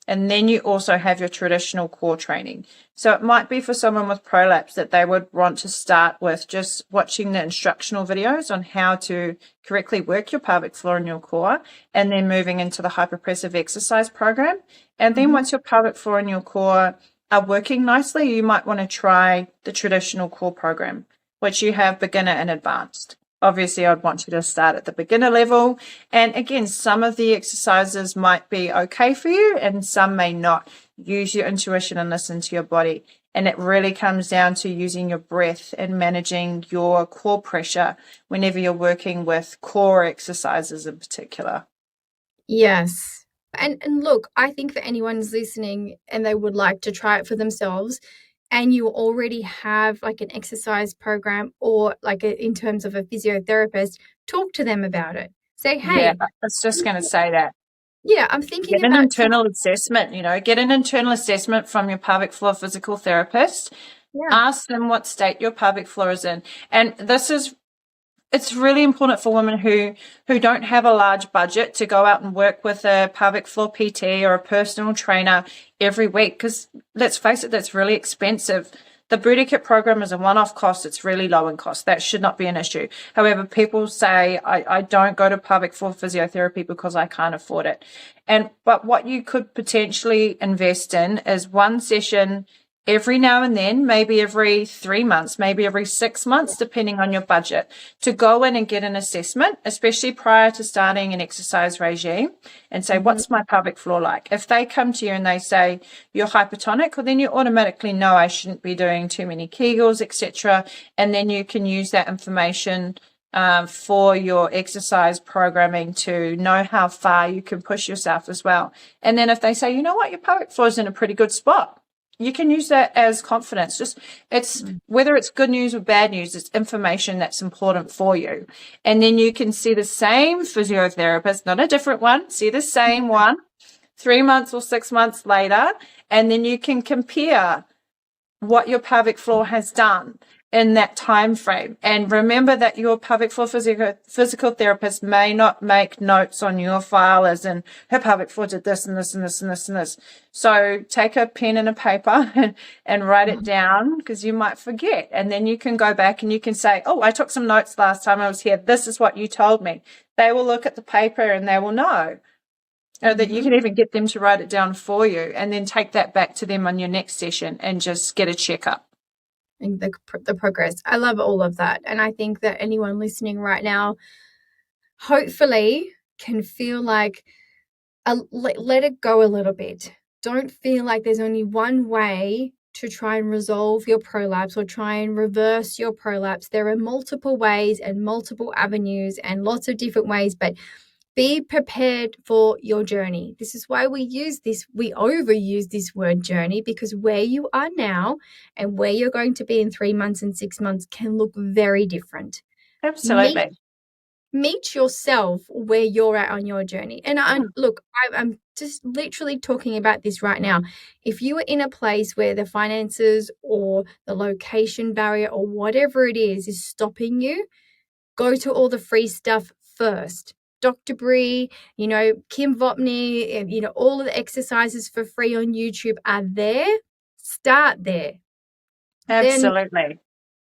And then you also have your traditional core training. So it might be for someone with prolapse that they would want to start with just watching the instructional videos on how to correctly work your pelvic floor and your core, and then moving into the hypopressive exercise program. And then once your pelvic floor and your core are working nicely, you might want to try the traditional core program, which you have beginner and advanced. Obviously, I'd want you to start at the beginner level. And again, some of the exercises might be okay for you and some may not. Use your intuition and listen to your body. And it really comes down to using your breath and managing your core pressure whenever you're working with core exercises in particular. Yes. And look, I think for anyone who's listening and they would like to try it for themselves, and you already have like an exercise program or like in terms of a physiotherapist, talk to them about it. Say, Yeah, hey, I was just going to say that. yeah, I'm thinking Get an about internal assessment, get an internal assessment from your pelvic floor physical therapist. yeah. Ask them what state your pelvic floor is in. And it's really important for women who don't have a large budget to go out and work with a pelvic floor PT or a personal trainer every week, because let's face it, that's really expensive. The Booty Kit program is a one-off cost. It's really low in cost. That should not be an issue. However, people say, I don't go to pelvic floor physiotherapy because I can't afford it. But what you could potentially invest in is one session every now and then, maybe every 3 months, maybe every 6 months, depending on your budget, to go in and get an assessment, especially prior to starting an exercise regime, and say, what's my pelvic floor like? If they come to you and they say you're hypertonic, well, then you automatically know I shouldn't be doing too many Kegels, etc. And then you can use that information for your exercise programming to know how far you can push yourself as well. And then if they say, you know what, your pelvic floor is in a pretty good spot, you can use that as confidence. It's whether it's good news or bad news, it's information that's important for you. And then you can see the same physiotherapist, not a different one, see the same one 3 months or 6 months later, and then you can compare what your pelvic floor has done in that time frame. And remember that your pelvic floor physical therapist may not make notes on your file as in her pelvic floor did this and this and this and this and this. So take a pen and a paper and write it down, because you might forget. And then you can go back and you can say, oh, I took some notes last time I was here. This is what you told me. They will look at the paper and they will know. Or that you can even get them to write it down for you, and then take that back to them on your next session and just get a checkup. And the progress. I love all of that. And I think that anyone listening right now hopefully can feel like let it go a little bit. Don't feel like there's only one way to try and resolve your prolapse or try and reverse your prolapse. There are multiple ways and multiple avenues and lots of different ways, but be prepared for your journey. This is why we overuse this word journey, because where you are now and where you're going to be in 3 months and 6 months can look very different. Absolutely. Meet yourself where you're at on your journey. And I'm just literally talking about this right now. If you are in a place where the finances or the location barrier or whatever it is stopping you, go to all the free stuff first. Dr. Bree, Kim Vopney, all of the exercises for free on YouTube are there. Start there. Absolutely. Then,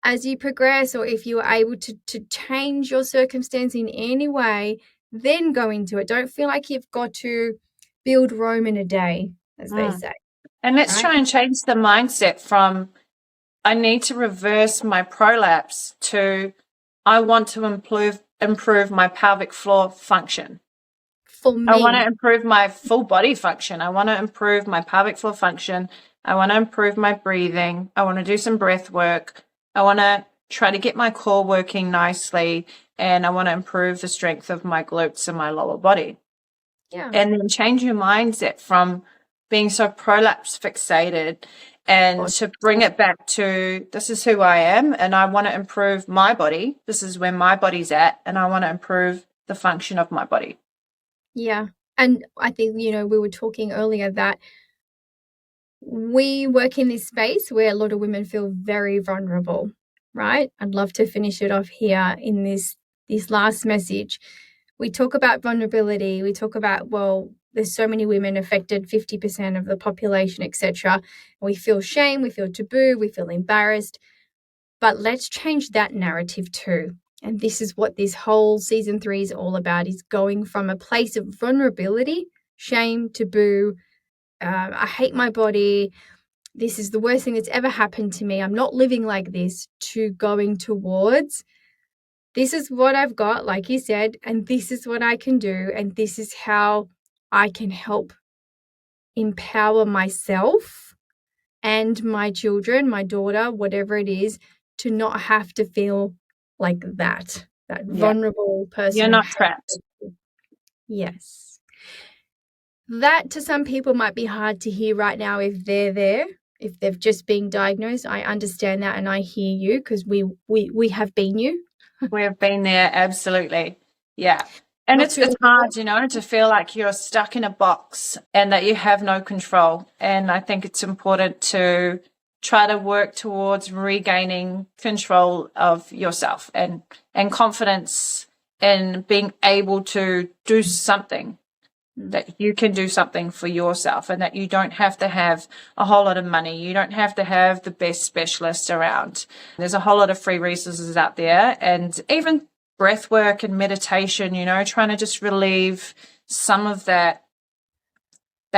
as you progress, or if you are able to change your circumstance in any way, then go into it. Don't feel like you've got to build Rome in a day, as they say. And let's try and change the mindset from I need to reverse my prolapse to I want to improve my pelvic floor function. For me, I want to improve my full body function. I want to improve my pelvic floor function. I want to improve my breathing. I want to do some breath work. I want to try to get my core working nicely, and I want to improve the strength of my glutes and my lower body. Yeah. And then change your mindset from being so prolapse fixated and to bring it back to this is who I am, and I want to improve my body. This is where my body's at, and I want to improve the function of my body. Yeah. And I think, we were talking earlier that we work in this space where a lot of women feel very vulnerable, right? I'd love to finish it off here in this last message. We talk about vulnerability. We talk about, there's so many women affected, 50% of the population, etc. We feel shame, we feel taboo, we feel embarrassed. But let's change that narrative too. And this is what this whole season 3 is all about, is going from a place of vulnerability, shame, taboo, I hate my body, this is the worst thing that's ever happened to me, I'm not living like this, to going towards this is what I've got, like you said, and this is what I can do, and this is how I can help empower myself and my children, my daughter, whatever it is, to not have to feel like that vulnerable person. You're not trapped. Yes. That to some people might be hard to hear right now if they're there. if they've just been diagnosed. I understand that and I hear you because we have been you. We've been there, absolutely. Yeah. And Not it's too hard, to feel like you're stuck in a box and that you have no control. And I think it's important to try to work towards regaining control of yourself and confidence in being able to do something, that you can do something for yourself and that you don't have to have a whole lot of money. You don't have to have the best specialists around. There's a whole lot of free resources out there, and even breath work and meditation, trying to just relieve some of that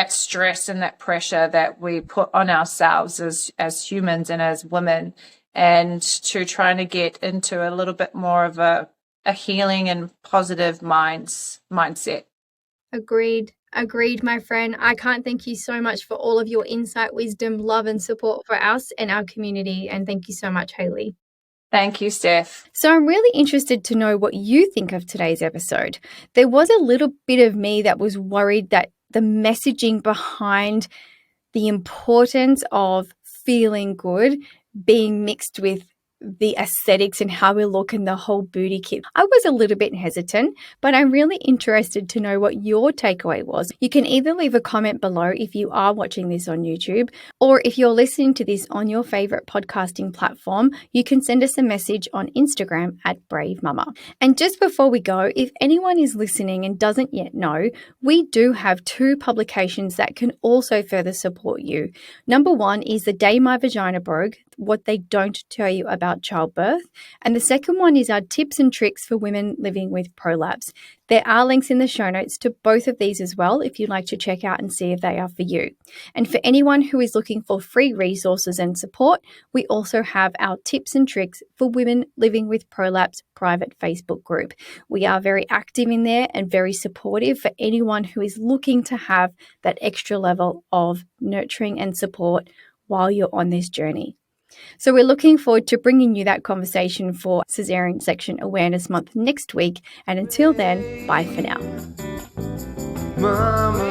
stress and that pressure that we put on ourselves as humans and as women, and to trying to get into a little bit more of a healing and positive mindset. Agreed, my friend. I can't thank you so much for all of your insight, wisdom, love, and support for us and our community. And thank you so much, Hayley. Thank you, Steph. So I'm really interested to know what you think of today's episode. There was a little bit of me that was worried that the messaging behind the importance of feeling good being mixed with the aesthetics and how we look and the whole booty kit. I was a little bit hesitant, but I'm really interested to know what your takeaway was. You can either leave a comment below if you are watching this on YouTube, or if you're listening to this on your favorite podcasting platform, you can send us a message on Instagram at Bravemumma. And just before we go, if anyone is listening and doesn't yet know, we do have 2 publications that can also further support you. Number 1 is The Day My Vagina Broke, What They Don't Tell You About Childbirth. And the second one is our tips and tricks for women living with prolapse. There are links in the show notes to both of these as well if you'd like to check out and see if they are for you. And for anyone who is looking for free resources and support, we also have our tips and tricks for women living with prolapse private Facebook group. We are very active in there and very supportive for anyone who is looking to have that extra level of nurturing and support while you're on this journey. So we're looking forward to bringing you that conversation for Caesarean Section Awareness Month next week. And until then, bye for now. Mama.